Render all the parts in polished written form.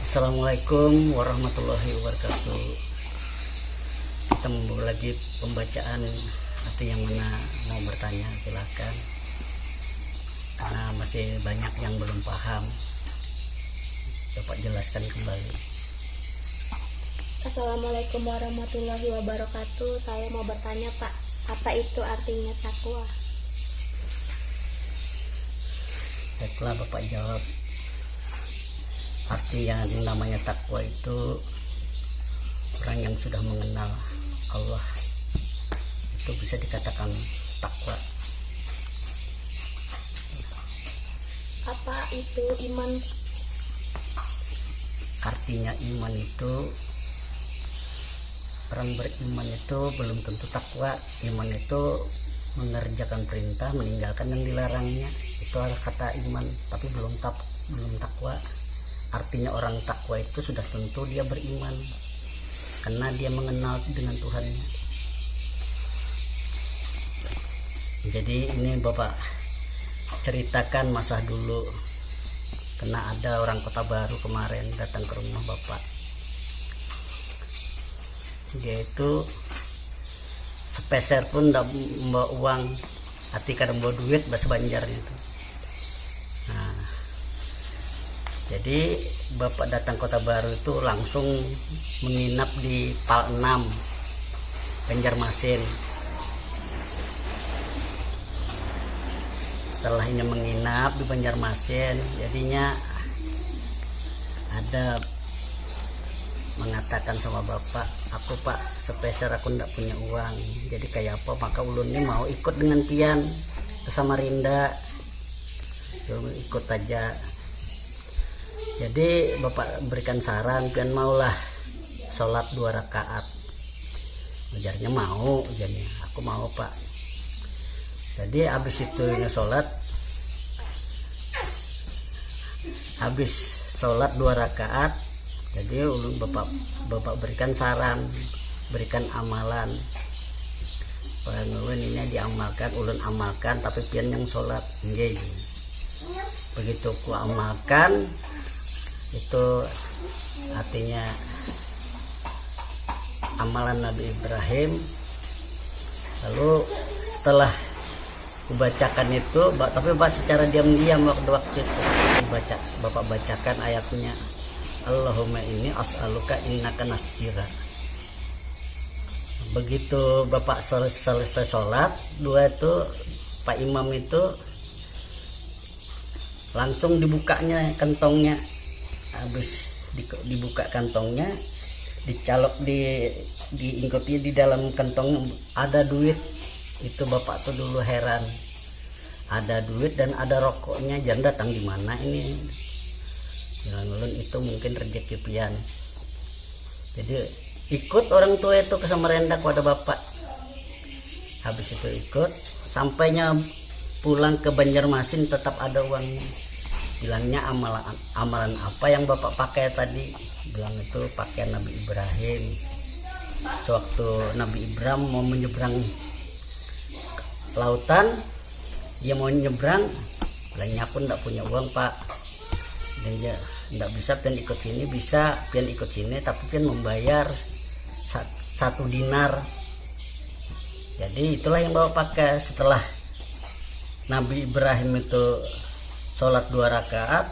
Assalamualaikum warahmatullahi wabarakatuh. Kita membawa lagi pembacaan atau yang mana mau bertanya silahkan, karena masih banyak yang belum paham. Bapak jelaskan kembali. Assalamualaikum warahmatullahi wabarakatuh. Saya mau bertanya, Pak, apa itu artinya takwa? Baiklah, Bapak jawab. Arti yang namanya takwa itu orang yang sudah mengenal Allah, itu bisa dikatakan takwa. Apa itu iman? Artinya iman itu, orang beriman itu belum tentu takwa. Iman itu mengerjakan perintah, meninggalkan yang dilarangnya. Itu adalah kata iman, tapi belum takwa. Artinya orang takwa itu sudah tentu dia beriman, karena dia mengenal dengan Tuhannya. Jadi ini Bapak ceritakan masa dulu, karena ada orang Kota Baru kemarin datang ke rumah Bapak. Dia itu sepeser pun tidak membawa uang, hati kadang bawa duit bahasa Banjarnya itu. Nah, jadi Bapak datang Kota Baru itu langsung menginap di Pal 6 Banjarmasin. Setelahnya menginap di Banjarmasin, jadinya ada mengatakan sama Bapak, aku Pak sepeser aku ndak punya uang, jadi kayak apa, maka ulun ini mau ikut dengan pian ke Samarinda, ikut aja. Jadi Bapak berikan saran, pian maulah sholat 2 rakaat. Ujarnya mau, ujarnya aku mau Pak. Jadi habis itu ini sholat, habis sholat 2 rakaat, jadi Bapak berikan saran, berikan amalan. Ulun ini diamalkan, ulun amalkan, tapi pian yang sholat. Nggih. Begitu ku amalkan, itu artinya amalan Nabi Ibrahim. Lalu setelah kubacakan itu, tapi secara diam-diam waktu itu Bapak bacakan ayatnya, Allahumma inni as'aluka innaka nasjira. Begitu Bapak selesai sholat 2 itu, Pak Imam itu langsung dibukanya kantongnya. Habis dibuka kantongnya, dicolok diingkutnya di dalam kantong ada duit. Itu Bapak tuh dulu heran, ada duit dan ada rokoknya, jangan datang di mana ini. Bilang ulun itu mungkin rezeki pian. Jadi ikut orang tua itu ke Samarinda kepada Bapak. Habis itu ikut, sampainya pulang ke Banjarmasin tetap ada uangnya. Bilangnya amalan apa yang Bapak pakai tadi? Bilang itu pakaian Nabi Ibrahim. Sewaktu Nabi Ibrahim mau menyeberang lautan, dia mau nyebrang, bilangnya pun tidak punya uang Pak. Dia tidak bisa, pian ikut sini, bisa pian ikut sini, tapi pian membayar 1 dinar. Jadi itulah yang Bapak pakai. Setelah Nabi Ibrahim itu sholat 2 rakaat,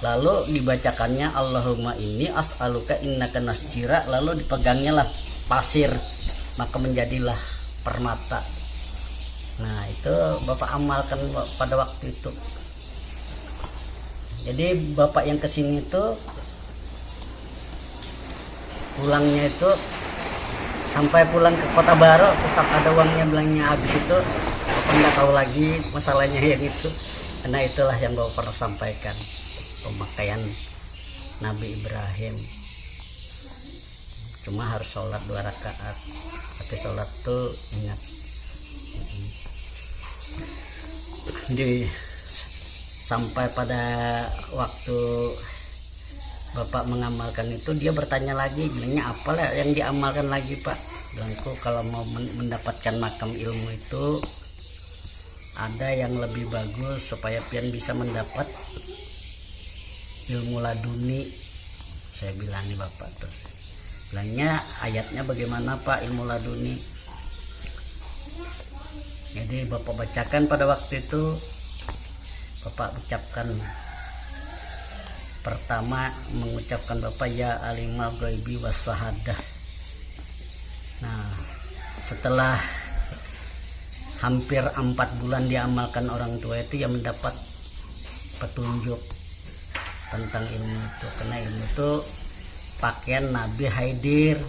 lalu dibacakannya Allahumma inni as'aluka innaka nasjira, lalu dipegangnya lah pasir, maka menjadilah permata. Nah itu Bapak amalkan pada waktu itu. Jadi Bapak yang kesini itu pulangnya itu, sampai pulang ke Kota Baru tetap ada uangnya, bilangnya habis itu Bapak nggak tahu lagi masalahnya yang itu. Karena itulah yang Bapak pernah sampaikan, pemakaian Nabi Ibrahim. Cuma harus sholat 2 rakaat. Tapi sholat tuh ingat. Jadi sampai pada waktu Bapak mengamalkan itu, dia bertanya lagi, bilangnya apalah yang diamalkan lagi Pak? Bilangku kalau mau mendapatkan makam ilmu itu ada yang lebih bagus supaya pian bisa mendapat ilmu laduni. Saya bilang nih bapak tuh, bilangnya ayatnya bagaimana Pak ilmu laduni. Jadi bapak bacakan pada waktu itu, bapak ucapkan pertama, mengucapkan bapak ya alimul ghaibi wassahadah. Nah setelah hampir 4 bulan diamalkan orang tua itu, yang mendapat petunjuk tentang ilmu itu, karena ilmu itu pakaian Nabi Haidir.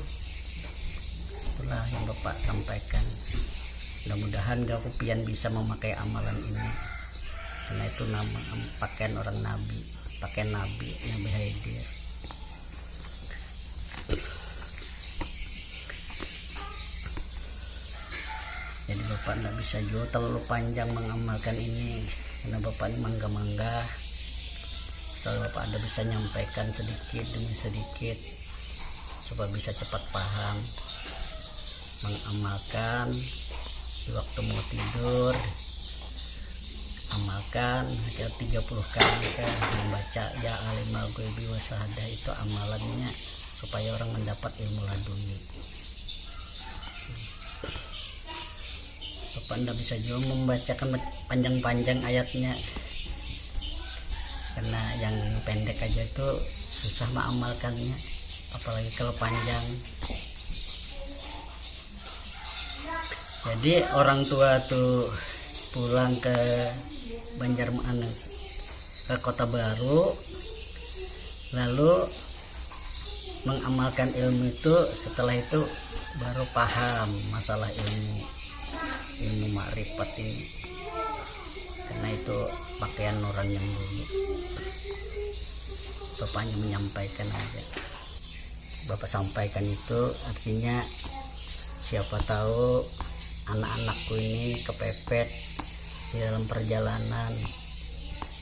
Itulah yang bapak sampaikan. Mudah-mudahan Gaku pian bisa memakai amalan ini, karena itu nama pakaian orang Nabi, pakaian Nabi Haidir. Jadi bapak tidak bisa juga terlalu panjang mengamalkan ini, karena bapak ini mangga-mangga. Soalnya bapak Anda bisa nyampaikan sedikit demi sedikit supaya bisa cepat paham, mengamalkan di waktu mau tidur, amalkan 30 kali kan, membaca ya alimul ghaibi wassahadah, itu amalannya supaya orang mendapat ilmu laduni. Bapak Anda bisa juga membacakan panjang-panjang ayatnya, karena yang pendek aja itu susah mengamalkannya, apalagi kalau panjang. Jadi orang tua tuh pulang ke Banjarmasin, ke Kota Baru, lalu mengamalkan ilmu itu. Setelah itu baru paham masalah ilmu makrifat ini, karena itu pakaian orang yang dulu. Bapaknya menyampaikan aja, bapak sampaikan itu artinya siapa tahu anak-anakku ini kepepet di dalam perjalanan,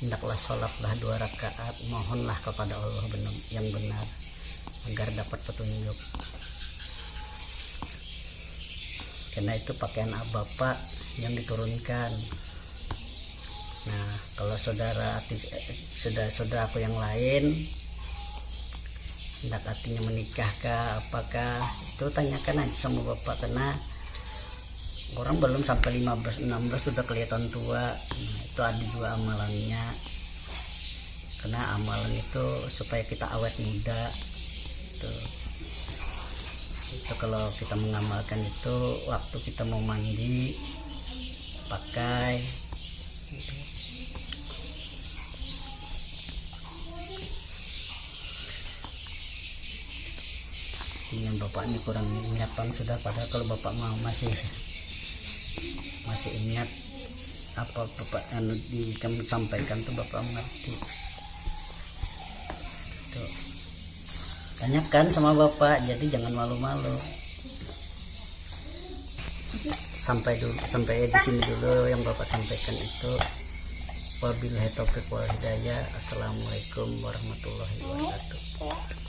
hendaklah sholatlah 2 rakaat, mohonlah kepada Allah yang benar agar dapat petunjuk. Karena itu pakaian bapak yang diturunkan. Nah kalau saudara aku yang lain hendak artinya menikahkah apakah, itu tanyakan aja sama bapak, karena orang belum sampai 15-16 sudah kelihatan tua. Nah, itu ada juga amalannya, karena amalan itu supaya kita awet muda. Itu kalau kita mengamalkan itu waktu kita mau mandi pakai yang bapak ini kurang ingat bang sudah, padahal kalau bapak mau masih ingat apa bapak kamu sampaikan tuh bapak mengerti. Tuh. Tanyakan sama bapak, jadi jangan malu-malu. Sampai di sini dulu yang bapak sampaikan itu. Wabillahi taufiq wal hidayah. Assalamualaikum warahmatullahi wabarakatuh.